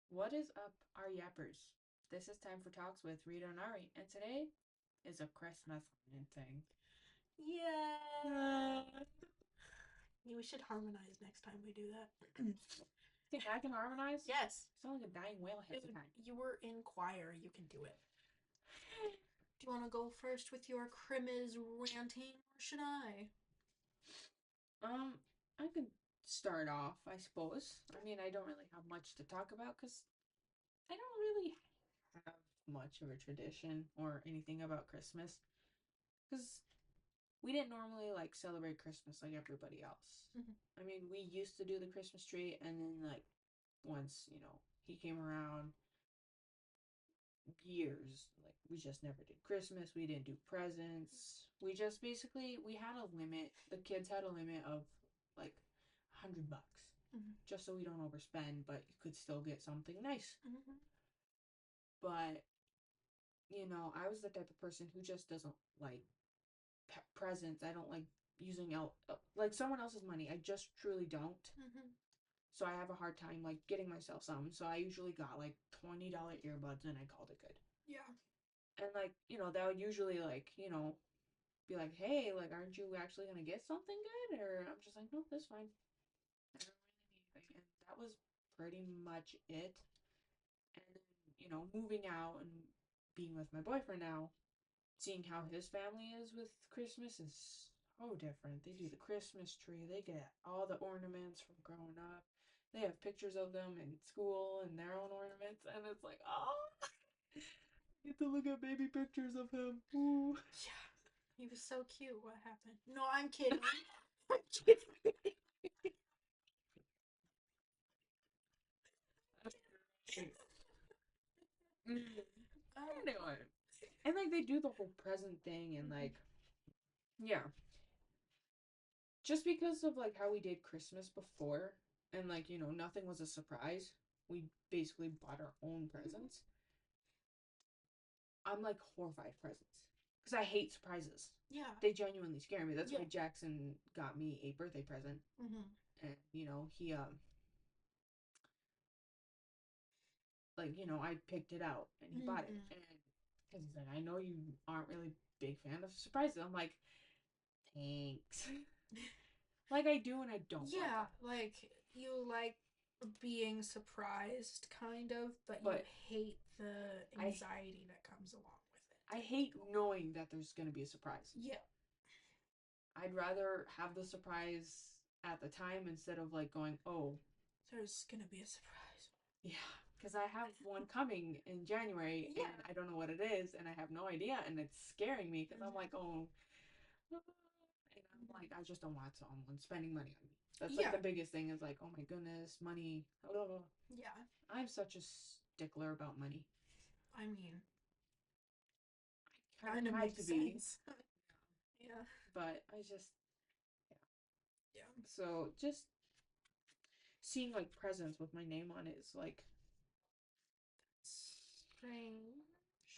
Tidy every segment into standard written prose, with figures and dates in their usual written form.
What is up, our yappers? This is time for talks with Rita and Ari, and today is a Christmas thing. Yeah. We should harmonize next time we do that. Think I can harmonize? Yes. I sound like a dying whale half the Dude, time. you were in choir. You can do it. Do you want to go first with your Crimmins ranting, or should I? Um, I could start off, I suppose. I mean, I don't really have much to talk about because I don't really have much of a tradition or anything about Christmas. Because we didn't normally like celebrate Christmas like everybody else. Mhm. I mean, we used to do the Christmas tree, and then like once he came around, years like we just never did Christmas. We didn't do presents. We just basically we had a limit. The kids had a limit of like $100, Mhm. just so we don't overspend, but you could still get something nice. Mhm. But I was the type of person who just doesn't like presents. I don't like using out like someone else's money. I just truly don't. Mhm. So I have a hard time like getting myself some. So I usually got like $20 earbuds and I called it good. Yeah. And like, that would usually like, be like, hey, like, aren't you actually gonna get something good? Or I'm just like, no, that's fine. I don't really need anything. And that was pretty much it. And then, moving out and being with my boyfriend now, seeing how his family is with Christmas is so different. They do the Christmas tree, they get all the ornaments from growing up. They have pictures of them in school and their own ornaments, and it's like, oh, I get to look at baby pictures of him. Ooh. Yeah. He was so cute. What happened? No, I'm kidding. I'm kidding. Mm. Um, Anyway, and like they do the whole present thing, and mhm. like, yeah, just because of like how we did Christmas before, and like, nothing was a surprise. We basically bought our own presents. I'm like horrified of presents because I hate surprises. Yeah. They genuinely scare me. That's Yeah. why Jackson got me a birthday present, Mhm. and he like I picked it out and he bought it, Mhm. and because he's like, I know you aren't really big fan of surprises. I'm like, thanks. Like I do and I don't like Yeah, them. like you like being surprised, kind of, but you But hate the I anxiety that comes along with it, I type of hate deal. knowing that there's gonna be a surprise. Yeah. I'd rather have the surprise at the time instead of like going, oh, There's gonna be a surprise. yeah, because I have one coming in January Yeah. and I don't know what it is and I have no idea and it's scaring me because I'm like, Mhm. oh, and I'm like, I just don't want someone spending money on me. That's like Yeah. the biggest thing is like, oh my goodness, money. Oh, Yeah. I'm such a stickler about money. I mean, I kind kind of of had makes to be, sense. Yeah. but I just, yeah. Yeah. So just seeing like presents with my name on it is like, Strange.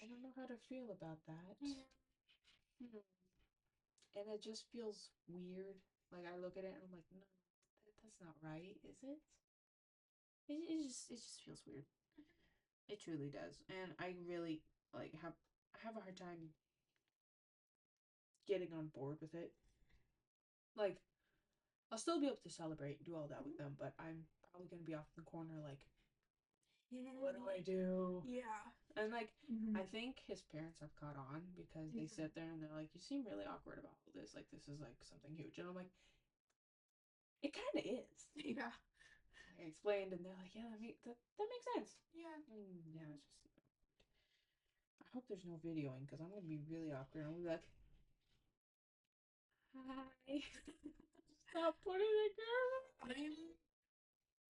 I don't know how to feel about that. Yeah. Hmm. And it just feels weird. Like I look at it and I'm like, no, that's not right, is it? It just feels weird. It truly does, and I really like have a hard time getting on board with it. Like I'll still be able to celebrate and do all that with them, but I'm probably gonna be off in the corner like, what do I do? Yeah. And like Mhm. I think his parents have caught on because they Mhm. sit there and they're like, you seem really awkward about all this. Like this is like something huge, and I'm like, it kind of is. Yeah. I explained, and they're like, "Yeah, that makes sense." Yeah. Yeah, it's just. I hope there's no videoing because I'm gonna be really awkward. I'm gonna be like, "Hi, stop putting the camera."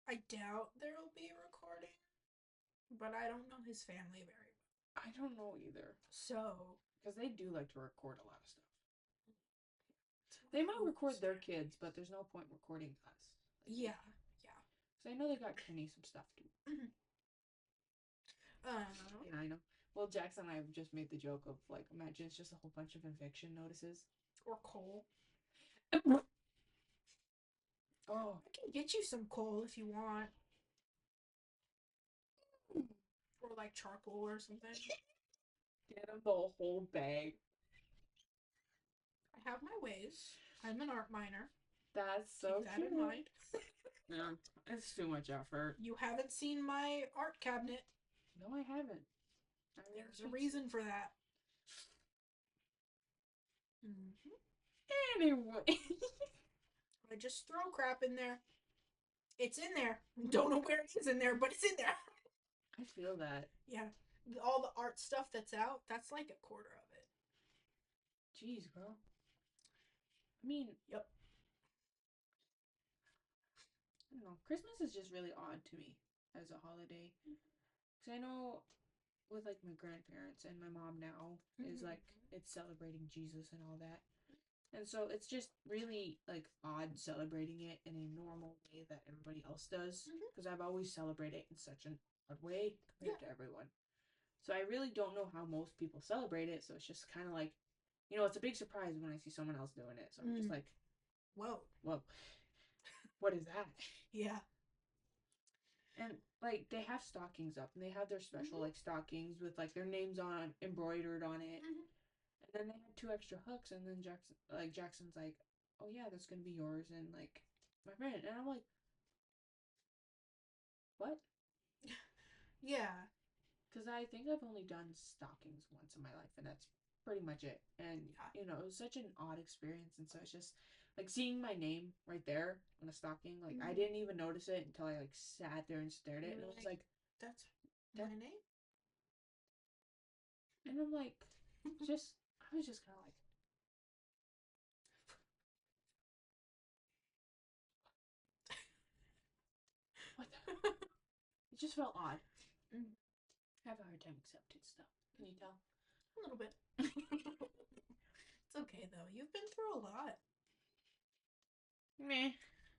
I doubt there'll be a recording, but I don't know his family very well. I don't know either So, because they do like to record a lot of stuff. They I might record their understand. kids, but there's no point recording us. Like, Yeah, yeah. because I know they got Kenny some stuff too. Mhm. Um, Yeah, I know. Well, Jackson and I have just made the joke of like, imagine it's just a whole bunch of eviction notices. or coal. Oh, I can get you some coal if you want. like charcoal or something. Get him the whole bag. I have my ways. I'm an art minor. That's Keep so that cute. in mind. Yeah, it's too much effort. You haven't seen my art cabinet. No, I haven't. There's a reason for that. Mm-hmm. Anyway. I just throw crap in there. It's in there. Don't know where it is in there, but it's in there. I feel that. Yeah. All the art stuff that's out, that's like a quarter of it. Jeez, girl. I mean, Yep. I don't know. Christmas is just really odd to me as a holiday. Because I know with like my grandparents and my mom now is like it's celebrating Jesus and all that. And so it's just really like odd celebrating it in a normal way that everybody else does. Because I've always celebrated it in such an odd way compared to everyone. So I really don't know how most people celebrate it. So it's just kind of like, it's a big surprise when I see someone else doing it. So I'm just like, whoa. What is that? Yeah. And like they have stockings up and they have their special like stockings with like their names on embroidered on it. And then they had 2 extra hooks and then Jackson's like, "Oh yeah, that's going to be yours," and like my friend, and I'm like, "What?" Yeah. Cuz I think I've only done stockings once in my life and that's pretty much it. And it was such an odd experience, and so it's just like seeing my name right there on a stocking, like I didn't even notice it until I like sat there and stared at it, and I was like, "That's my name." And I'm like, I was just kind of like, what the? It just felt odd. I have a hard time accepting stuff. Can you tell? A little bit. It's okay though. You've been through a lot. Meh.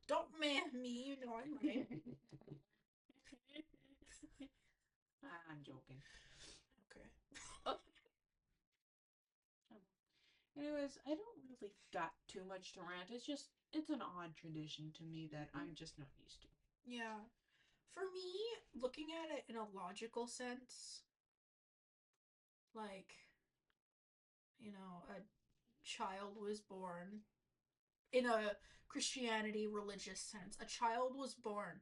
Don't meh me. You know I'm right. I'm joking. Okay. Anyways, I don't really got too much to rant. It's an odd tradition to me that I'm just not used to. Yeah. For me, looking at it in a logical sense, like, a child was born in a Christianity religious sense. A child was born,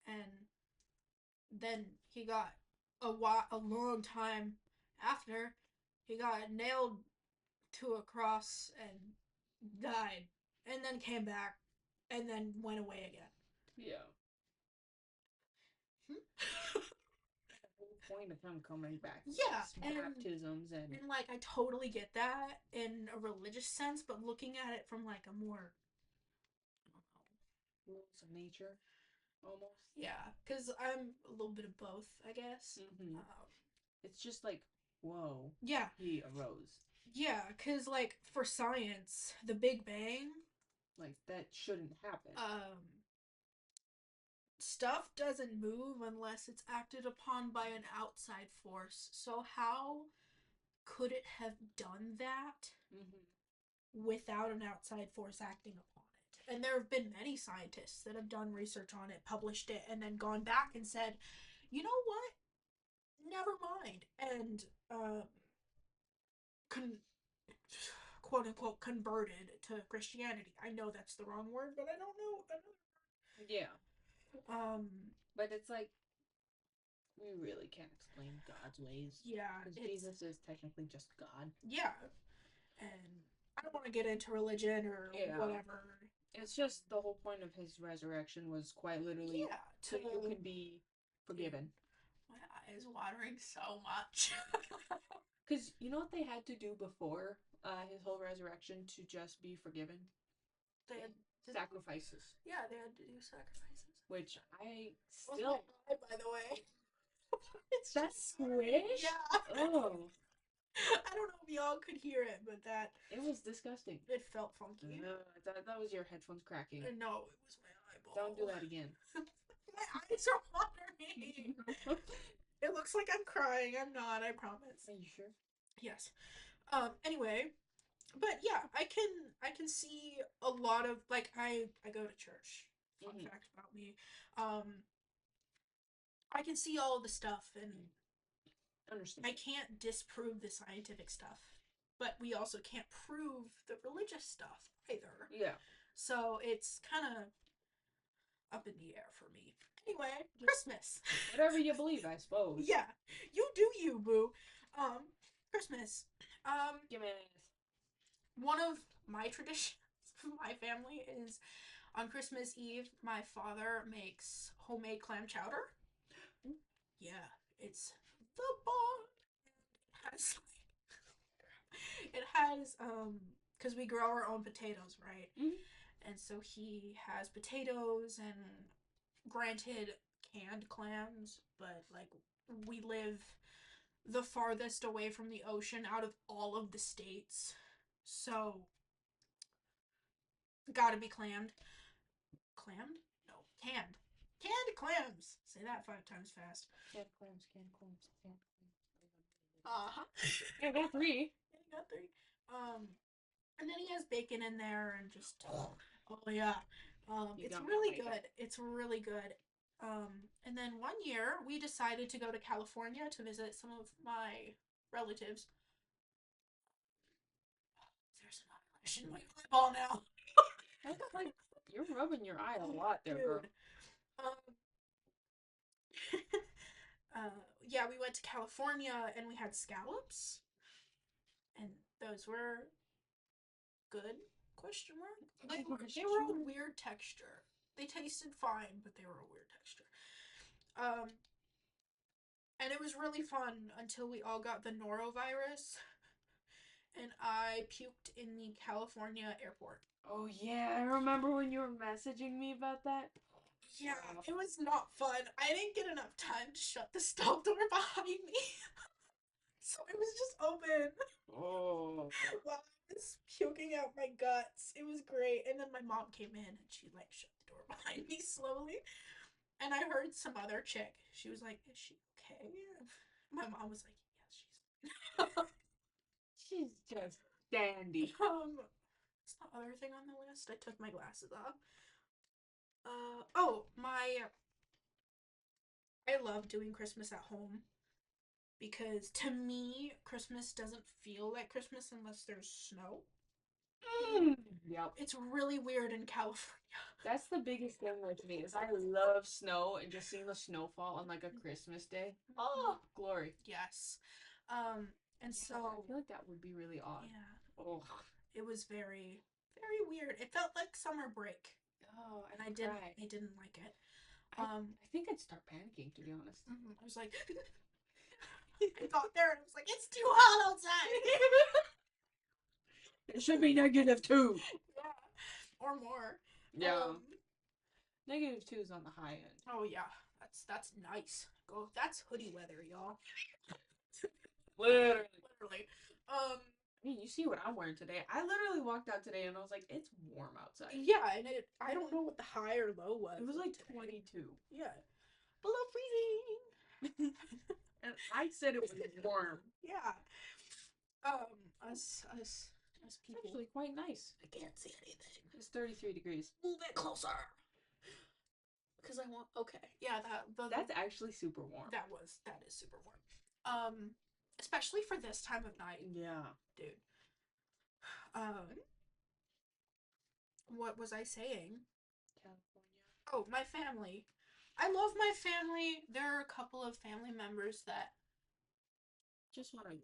and then he got a long time after he got nailed to a cross and died, and then came back, and then went away again. Yeah. Point of him coming back. Yeah, baptisms and like I totally get that in a religious sense, but looking at it from like a more, I don't know, rules of nature, almost. Yeah, because I'm a little bit of both, I guess. It's just like, whoa. Yeah. He arose. Yeah, because like for science, the Big Bang, like that shouldn't happen. Stuff doesn't move unless it's acted upon by an outside force. So how could it have done that without an outside force acting upon it? And there have been many scientists that have done research on it, published it, and then gone back and said, you know what? Never mind. And quote unquote converted to Christianity. I know that's the wrong word, but I don't know another word. Yeah. But it's like we really can't explain God's ways. Yeah. Because Jesus is technically just God. Yeah. And I don't want to get into religion or whatever. It's just the whole point of his resurrection was quite literally so you can be forgiven. My eye is watering so much. Because you know what they had to do before his whole resurrection to just be forgiven? They had sacrifices. Yeah, they had to do sacrifices. Which I still... By the way. It's that squish? Yeah. Oh. I don't know if y'all could hear it, but it was disgusting. It felt funky. That was your headphones cracking. No, it was my eyeball. Don't do that again. My eyes are watering. It looks like I'm crying. I'm not, I promise. Are you sure? Yes. Anyway, but yeah, I can see a lot of like I go to church. Fun fact about me. I can see all of the stuff and I Understandable. can't disprove the scientific stuff, but we also can't prove the religious stuff either. Yeah. So it's kind of up in the air for me. Anyway, Just Christmas. whatever you believe, I suppose. Yeah, you do you, boo. Um, Christmas. Um, Give me this. One of my traditions of my family is on Christmas Eve, my father makes homemade clam chowder. Yeah, it's the bomb. It has because we grow our own potatoes, right? Mm-hmm. And so he has potatoes and granted canned clams, but like we live the farthest away from the ocean out of all of the states. So gotta be clammed. Clammed? No, canned. Canned clams. Say that 5 times fast. Canned clams, canned clams, canned Uh huh. clams. Yeah, I got three. Yeah, you got 3. And then he has bacon in there and just oh yeah. You It's got me really like good. that. It's really good. And then one year we decided to go to California to visit some of my relatives. There's an eyelash in my eyeball now. That's like you're rubbing your eye a lot there, girl. Dude. Um, yeah, we went to California and we had scallops, and those were good? Question mark. They were a weird texture. They tasted fine, but they were a weird texture. Um, and it was really fun until we all got the norovirus, and I puked in the California airport. Oh yeah, I remember when you were messaging me about that. Yeah, it was not fun. I didn't get enough time to shut the stall door behind me. So it was just open Oh. while I was puking out my guts. It was great. And then my mom came in and she like shut the door behind me slowly. And I heard some other chick. She was like, "Is she okay?" My mom was like, "Yes, she's fine." She's just dandy. What's the other thing on the list? I took my glasses off. Oh, I love doing Christmas at home because to me, Christmas doesn't feel like Christmas unless there's snow. Yep. It's really weird in California. That's the biggest thing with me is I love snow and just seeing the snowfall on like a Christmas day. Oh, glory. Yes. Um, and Yeah, I so feel like that would be really odd. yeah, Oh. it was very, very weird. It felt like summer break, Oh, and I cried. I didn't like it. I think I'd start panicking to be honest. I was like, I got there and I was like, it's too hot outside. It should be -2. Yeah, or more. Yeah. -2 is on the high end. Oh yeah, that's nice. Go. That's hoodie weather, y'all. Literally. Literally. I mean, you see what I'm wearing today. I literally walked out today and I was like, it's warm outside. Yeah, and I don't know what the high or low was. It was like today. 22. Yeah, below freezing. And I said it was warm. Yeah. Us It's people. actually quite nice. I can't see anything. It's 33 degrees. Move it closer. Because I want. Okay. Yeah. That's actually super warm. That is super warm. Especially for this time of night. Yeah. Dude. What was I saying? California. Oh, my family. I love my family. There are a couple of family members that Just want to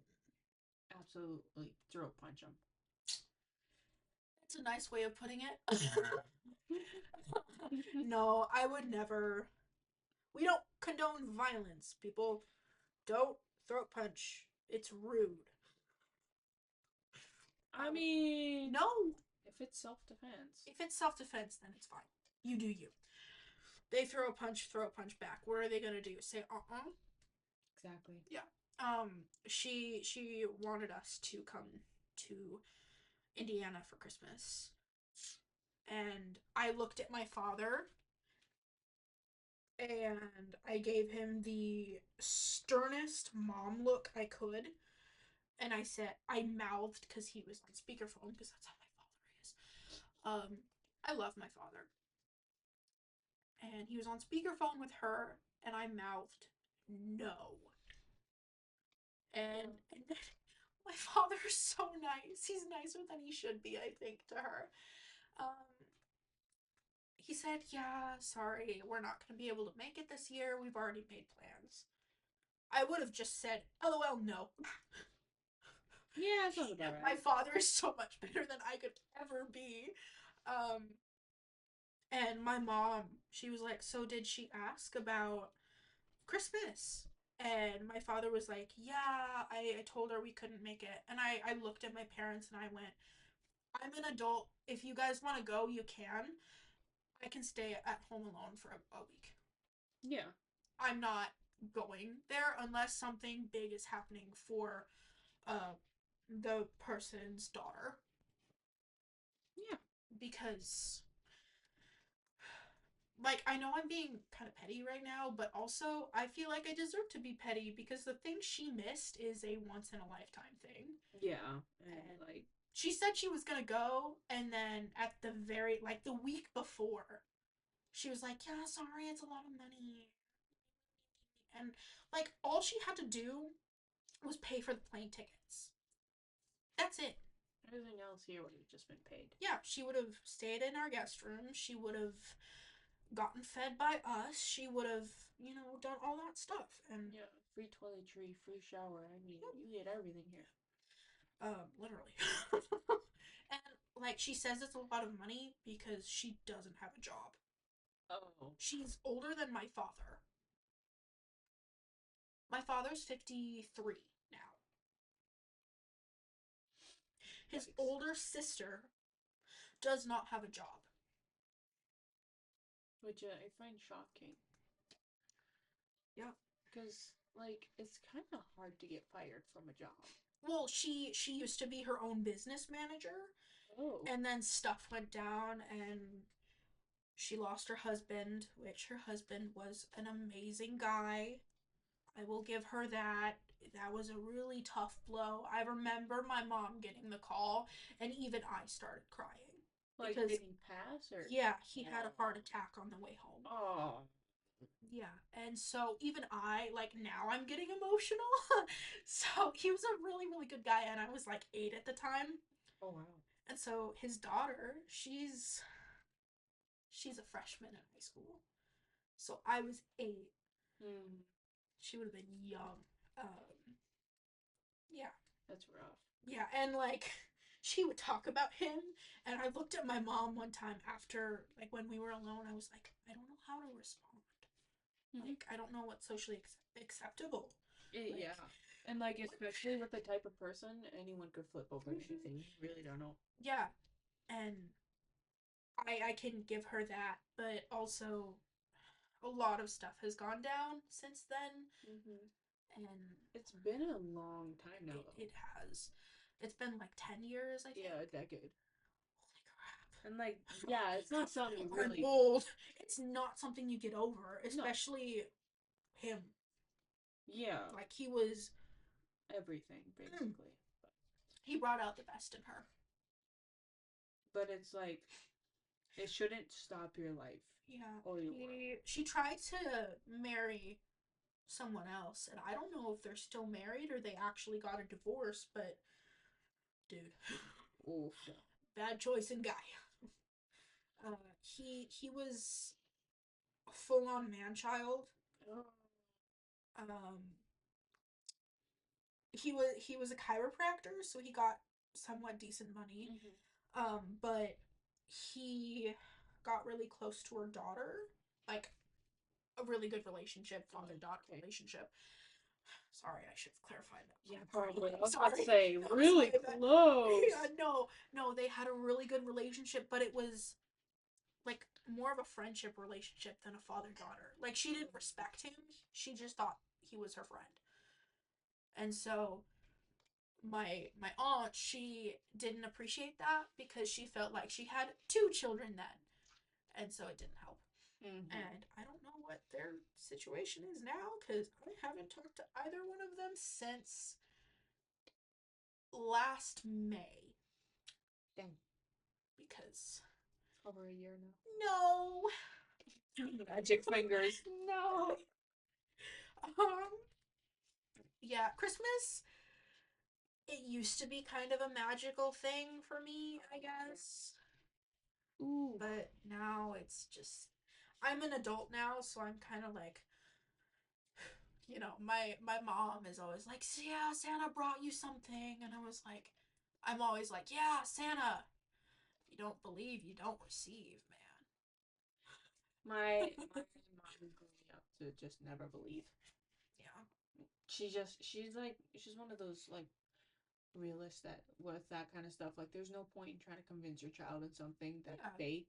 absolutely throat punch them. that's a nice way of putting it. No, I would never. We don't condone violence. People don't throat punch. It's rude. I mean, No. if it's self-defense. If it's self-defense, then it's fine. You do you. They throw a punch back. What are they gonna do? Say Exactly. Yeah. She wanted us to come to Indiana for Christmas. And I looked at my father and I gave him the sternest mom look I could. And I said, I mouthed because he was on speakerphone because that's how my father is. I love my father. And he was on speakerphone with her, and I mouthed, no. And then my father is so nice. He's nicer than he should be, I think, to her. Um, he said, "Yeah, sorry, we're not going to be able to make it this year. We've already made plans." I would have just said, "LOL, no." Yeah, sounds about My right. father is so much better than I could ever be. Um, and my mom, she was like, "So did she ask about Christmas?" And my father was like, "Yeah, I told her we couldn't make it." And I looked at my parents and I went, "I'm an adult. If you guys want to go, you can. I can stay at home alone for a week. Yeah. I'm not going there unless something big is happening for uh, the person's daughter." Yeah. Because, like, I know I'm being kind of petty right now, but also I feel like I deserve to be petty because the thing she missed is a once in a lifetime thing. Yeah. And And like, she said she was gonna go, and then at the very, like, the week before, she was like, "Yeah, sorry, it's a lot of money." And, like, all she had to do was pay for the plane tickets. That's it. everything else here would have just been paid. Yeah, she would have stayed in our guest room. She would have gotten fed by us. She would have, done all that stuff. And Yeah. Free toiletry, free shower. I mean, yep, you get everything here. literally. And, like, she says it's a lot of money because she doesn't have a job. Oh. She's older than my father. My father's 53 now. His Yikes. older sister does not have a job. Which I find shocking. Yeah. Because, like, it's kind of hard to get fired from a job. Well, she used to be her own business manager, Oh. and then stuff went down, and she lost her husband, which her husband was an amazing guy. I will give her that. That was a really tough blow. I remember my mom getting the call, and even I started crying Like, because, did he pass or? yeah, he had a heart attack on the way home. Oh. Yeah, and so even I, like, now I'm getting emotional. So he was a really, really good guy, and I was like 8 at the time. Oh, wow. And so his daughter, she's a freshman in high school. So I was 8. Hmm. She would have been young. Yeah. That's rough. Yeah, and, like, she would talk about him, and I looked at my mom one time after, like, when we were alone. I was like, I don't know how to respond. Mm-hmm. Like, I don't know what's socially acceptable. Like, Yeah. And, like, especially with the type of person, anyone could flip over mhm. anything. You really don't know. Yeah, and I can give her that, but also a lot of stuff has gone down since then, Mm-hmm. and It's been a long time now, though. it has. It's been like 10 years, I think. Yeah, a decade. Holy crap. And, like, yeah, it's not something you I'm really. old. It's not something you get over, No. especially him. Yeah. Like, he was. Everything, basically. He brought out the best in her. But it's like, it shouldn't stop your life Yeah. or your world. She tried to marry someone else, and I don't know if they're still married or they actually got a divorce, but dude, Oof. bad choice in guy. He was a full on man child. Oh. Um, he was a chiropractor, so he got somewhat decent money. Mm-hmm. But he got really close to her daughter, like a really good relationship, father daughter Okay. relationship. Sorry, I should have clarified that. Yeah, probably. I was about to Sorry. say, really Sorry, close. yeah, no, they had a really good relationship, but it was like more of a friendship relationship than a father daughter. Like, she didn't respect him; she just thought he was her friend. And so my aunt, she didn't appreciate that because she felt like she had 2 children then, and so it didn't help. Mm-hmm. And I don't know what their situation is now because I haven't talked to either one of them since last May. Dang. Because Over a year now. no, Magic fingers. no. Um, yeah, Christmas, it used to be kind of a magical thing for me, I guess. Ooh, But now it's just I'm an adult now, so I'm kind of like, my mom is always like, "Yeah, Santa brought you something." And I'm always like, "Yeah, Santa. You don't believe, you don't receive, my man." mom grew me up to just never believe. Yeah. She's one of those like realists that with that kind of stuff, like there's no point in trying to convince your child in something that's Yeah. fake,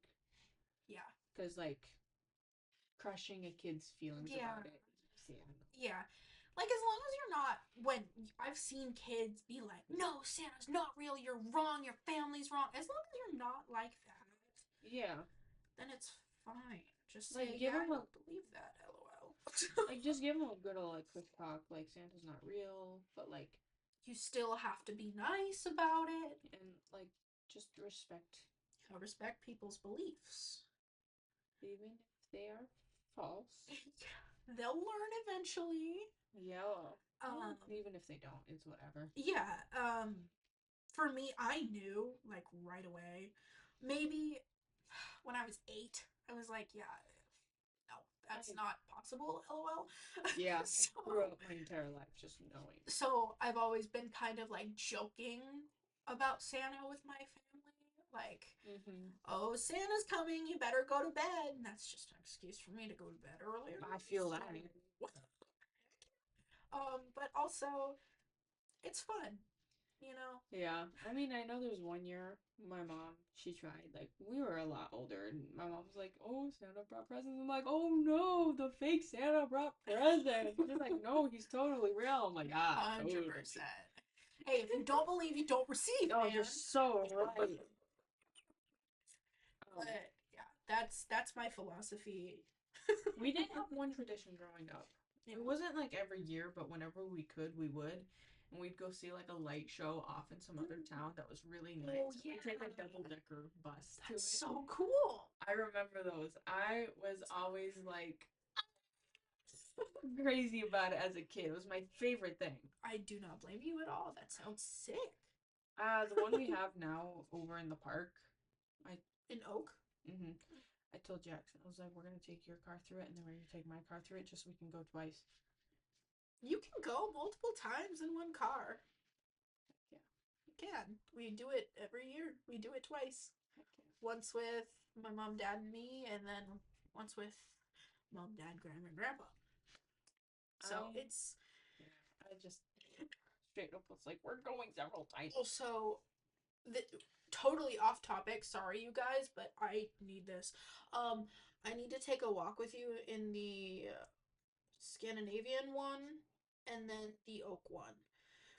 Yeah. because like crushing a kid's feelings Yeah. about it. See, I don't know. Yeah. Like, as long as you're not, when I've seen kids be like, "No, Santa's not real, you're wrong, your family's wrong." As long as you're not like that, Yeah, then it's fine. Just like say, "Yeah, I don't believe that, lol." just give him a good old like quick talk, like Santa's not real, but like You still have to be nice about it. and like just respect, Respect people's beliefs. even if they are false. They'll learn eventually. Yeah, Um, even if they don't, it's whatever. yeah. For me, I knew like right away. Maybe when I was 8, I was like, "Yeah, no, that's I not possible." LOL. Yeah, so, I grew up my entire life just knowing. so I've always been kind of like joking about Santa with my family, like, Hmm. "Oh, Santa's coming, you better go to bed." And that's just an excuse for me to go to bed earlier. I feel So, that. but also it's fun, you know. Yeah, I mean, I know there's one year my mom, she tried, like, we were a lot older, and my mom was like, oh, Santa brought presents. I'm like, oh no, the fake Santa brought presents. She's like, no, he's totally real. I'm like, ah, totally. 100%. Hey, if you don't believe, you don't receive, Oh, man. you're so right. Um, But yeah, that's my philosophy. we did have one tradition growing up. Yeah. It wasn't like every year, but whenever we could, we would. And we'd go see like a light show off in some other town that was really nice. Oh, We'd take a yeah. double-decker bus to That's it. so cool. I remember those. I was always like crazy about it as a kid. It was my favorite thing. I do not blame you at all. That sounds sick. The one we have now over in the park. I In Oak? mm-hmm. I told Jackson, I was like, we're gonna take your car through it, and then we're gonna take my car through it, just so we can go twice. You can go multiple times in one car. Yeah. You can. We do it every year. We do it twice. Heck yeah. Once with my mom, dad, and me, and then once with mom, dad, grandma, and grandpa. So I it's yeah. I just straight up was like, we're going several times. also the, totally off topic. Sorry, you guys, but I need this. I need to take a walk with you in the Scandinavian one and then the Oak one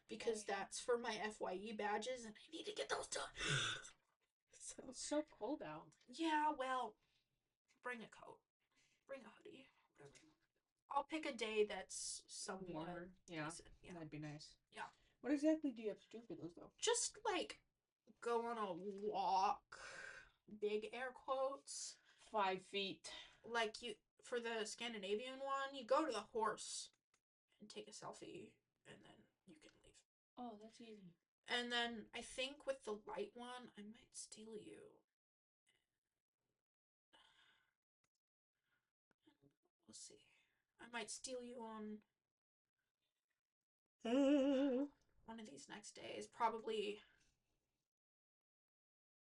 because that's for my FYE badges, and I need to get those done. So It's so cold out. yeah, well, bring a coat, bring a hoodie, whatever. I'll pick a day that's somewhat Warmer. Yeah, decent. Yeah, that'd be nice. yeah. What exactly do you have to do for those though? Just like go on a walk, big air quotes. 5 feet. Like you for the Scandinavian one, you go to the horse and take a selfie, and then you can leave. Oh, that's easy. And then I think with the light one, I might steal you. We'll see. I might steal you on one of these next days, probably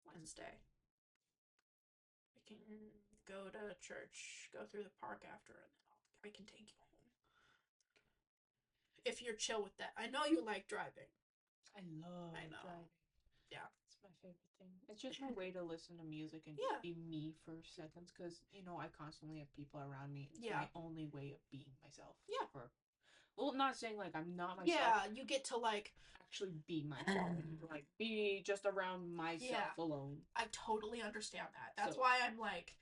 Wednesday. We can go to church, go through the park after, and then I can take you home. If you're chill with that. I know you like driving. I love I know. driving. Yeah. It's my favorite thing. It's just my way to listen to music and Yeah. just be me for seconds, because I constantly have people around me. It's Yeah. my only way of being myself. Yeah. Well, not saying like I'm not myself. Yeah, you get to like actually be myself. Like be just around myself alone. I totally understand that. That's So- why I'm like,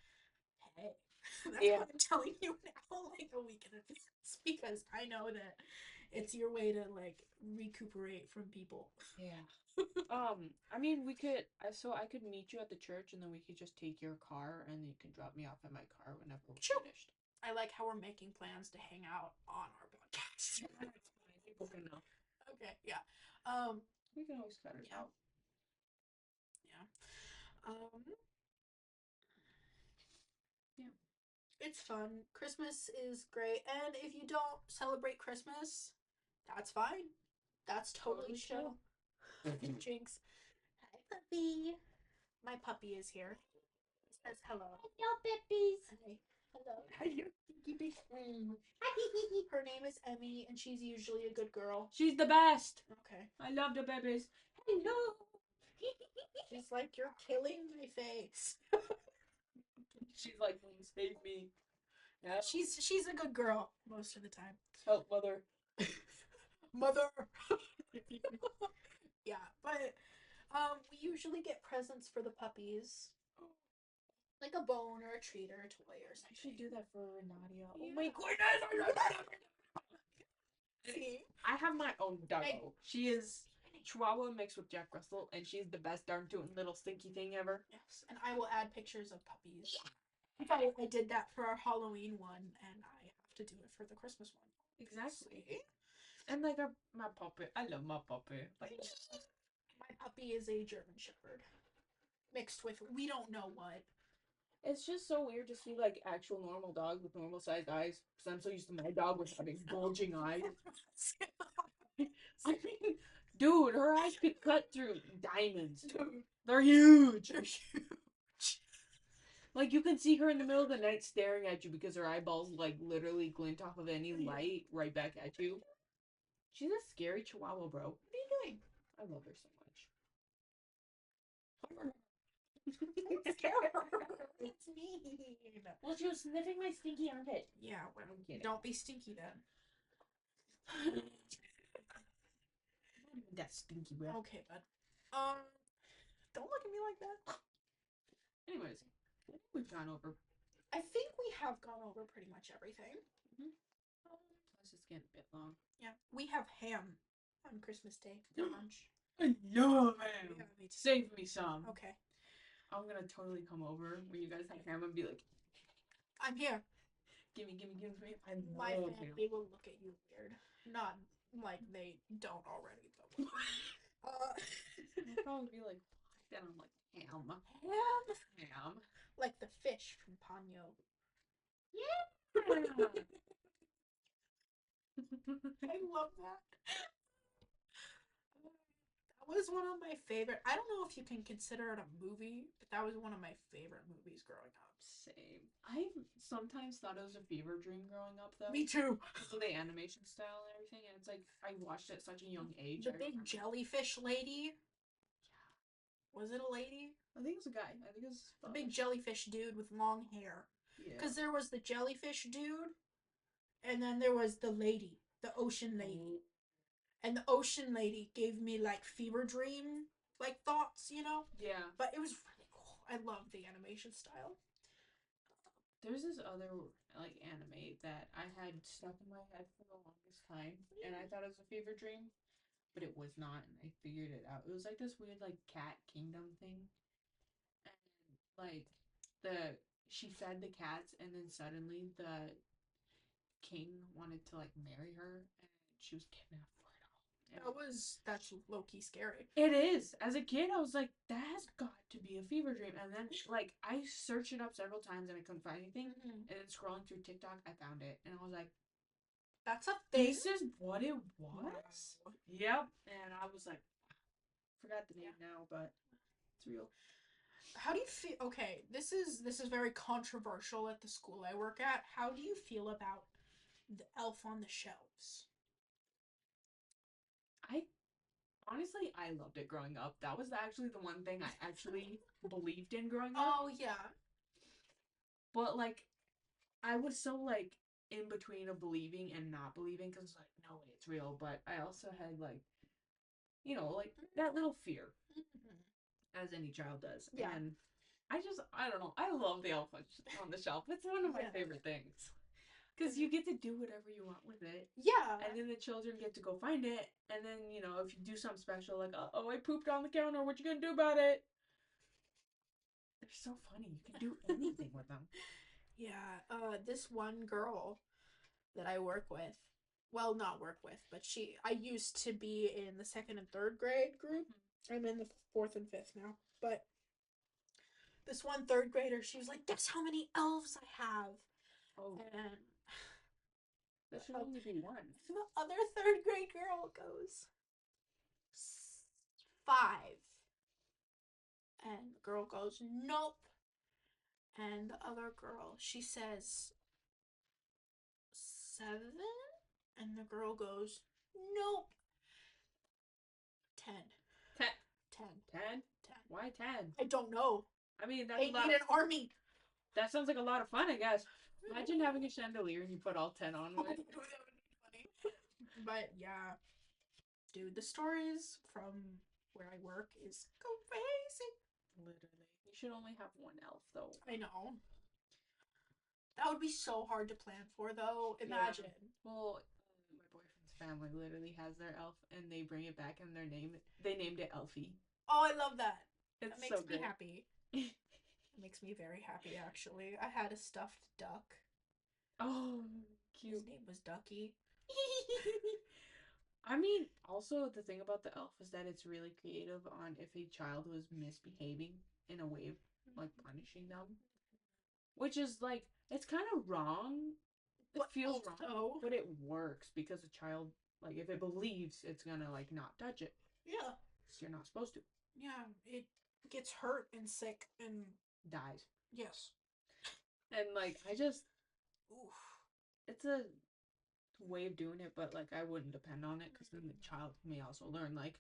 hey. That's Yeah. why I'm telling you now, like a week in advance, because I know that it's your way to like recuperate from people. Yeah. I mean, we could. So I could meet you at the church, and then we could just take your car, and you can drop me off at my car whenever we're Sure. finished. I like how we're making plans to hang out on our podcast. We're Um, We can always cut it yeah, out. yeah. Um, Yeah, it's fun. Christmas is great, and if you don't celebrate Christmas, that's fine. That's totally totally chill. chill. Jinx. Hi, puppy. My puppy is here. Says hello. Hello, puppies. Hi. Hello. Hello, Stinky Bitch. Her name is Emmy, and she's usually a good girl. She's the best. Okay. I love the babies. Hello. She's like, you're killing my face. She's like, please save me. Yeah. She's a good girl most of the time. Help, mother. Mother. Yeah, but we usually get presents for the puppies, like a bone or a treat or a toy or I something. should do that for Nadia. Yeah. Oh my goodness! See? I have my own doggo. She is Chihuahua mixed with Jack Russell, and she's the best darn tootin' little stinky thing ever. Yes, and I will add pictures of puppies. I did that for our Halloween one, and I have to do it for the Christmas one. Exactly. See? And like my puppy. I love my puppy. Like, my puppy is a German Shepherd mixed with we don't know what. it's just so weird to see like actual normal dogs with normal sized eyes. Because I'm so used to my dog with having bulging eyes. I mean, dude, her eyes could cut through diamonds. Dude, They're huge. they're huge. Like you can see her in the middle of the night staring at you because her eyeballs like literally glint off of any light right back at you. She's a scary chihuahua, bro. What are you doing? I love her so much. Don't scare her. It's mean. Well, she was sniffing my stinky armpit. Yeah, well, I'm kidding. don't be stinky then. That stinky breath. Okay, bud. Don't look at me like that. Anyways, we've gone over. I think we have gone over pretty much everything. Mm-hmm. Let's just get a bit long. Yeah, we have ham on Christmas Day for lunch. I love ham. Yeah, me too. Save me some. Okay. I'm gonna totally come over when you guys have ham and be like, I'm here. gimme, gimme, gimme. I My love family ham. will look at you weird. Not like they don't already, but I'll probably be like, then I'm like, ham. ham. Ham. Like the fish from Ponyo. Yeah. I love that. That was one of my favorite. I don't know if you can consider it a movie, but that was one of my favorite movies growing up. Same. I sometimes thought it was a fever dream growing up, though. Me too. Because of the animation style and everything, and it's like I watched it at such a young age. The big jellyfish lady. Yeah. Was it a lady? I think it was a guy. I think it was The big jellyfish dude with long hair. Yeah. Because there was the jellyfish dude, and then there was the lady, the ocean lady. And the ocean lady gave me like fever dream like thoughts, you know? Yeah. But it was really cool. I love the animation style. There's this other like anime that I had stuck in my head for the longest time, and I thought it was a fever dream, but it was not, and I figured it out. It was like this weird like cat kingdom thing, and like the she fed the cats, and then suddenly the king wanted to like marry her, and she was kidnapped for it all. That's low key scary. It is. As a kid, I was like, that has got to be a fever dream. And then, like, I searched it up several times and I couldn't find anything. Mm-hmm. And then scrolling through TikTok, I found it. And I was like, that's a thing. this is what it was? Wow. Yep. And I was like, forgot the name now, but it's real. How do you feel? Okay, this is very controversial at the school I work at. How do you feel about the Elf on the Shelves? I honestly, I loved it growing up. That was actually the one thing I actually believed in growing up. Oh yeah. But like, I was so like in between of believing and not believing because like, no way, it's real. But I also had like, like that little fear, as any child does. Yeah. And I don't know. I love the Elf on the Shelf. It's one of my favorite things. Because you get to do whatever you want with it. Yeah. And then the children get to go find it. And then, if you do something special, like, oh, I pooped on the counter, what you gonna do about it? They're so funny. You can do anything with them. Yeah. This one girl that I work with, well, not work with, but I used to be in the second and third grade group. I'm in the fourth and fifth now. But this one third grader, she was like, guess how many elves I have? Oh, And that should the, only be one. the other third grade girl goes, five. And the girl goes, nope. And the other girl, she says, seven? And the girl goes, nope. 10. Ten. 10. 10? 10. Why 10? I don't know. I mean, that's They a lot need of. an army. That sounds like a lot of fun, I guess. Imagine having a chandelier and you put all 10 on it. That would be funny. But yeah, dude, the stories from where I work is crazy. Literally. You should only have one elf, though. I know. That would be so hard to plan for, though. Yeah. Imagine. Well, my boyfriend's family literally has their elf, and they bring it back, and they named it Elfie. Oh, I love that. It's That makes so me great. happy. It makes me very happy, actually. I had a stuffed duck. Oh, His cute. name was Ducky. I mean, also the thing about the elf is that it's really creative on if a child was misbehaving in a way of like punishing them, which is like it's kind of wrong. It But feels wrong, also, but it works because a child like if it believes it's gonna like not touch it, yeah, because you're not supposed to, yeah, it gets hurt and sick and dies. yes. And like I just Oof. it's a way of doing it, but like I wouldn't depend on it because then the child may also learn like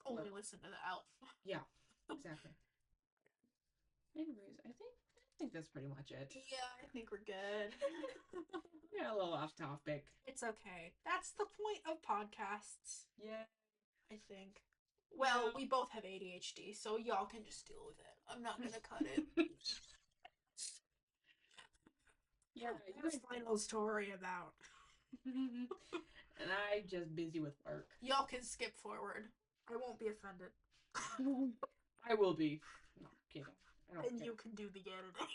Only well, listen to the elf. yeah, exactly. Anyways, I think that's pretty much it. Yeah, I think we're good. Yeah, a little off topic. It's okay. That's the point of podcasts, Yeah. I think. Well, Yeah. we both have ADHD, so y'all can just deal with it. I'm not gonna cut it. Yeah, What a final story about. and I just busy with work. Y'all can skip forward. I won't be offended. I will be. No, kidding. I don't And care. you can do the editing.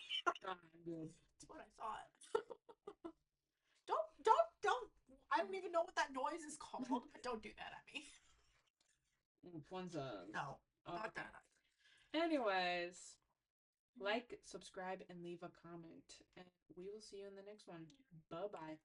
I'm good. That's what I thought. Don't. I don't even know what that noise is called, but don't do that at me. One's a. No, Oh, not okay. that. Anyways, like, subscribe, and leave a comment. And we will see you in the next one. Bye bye.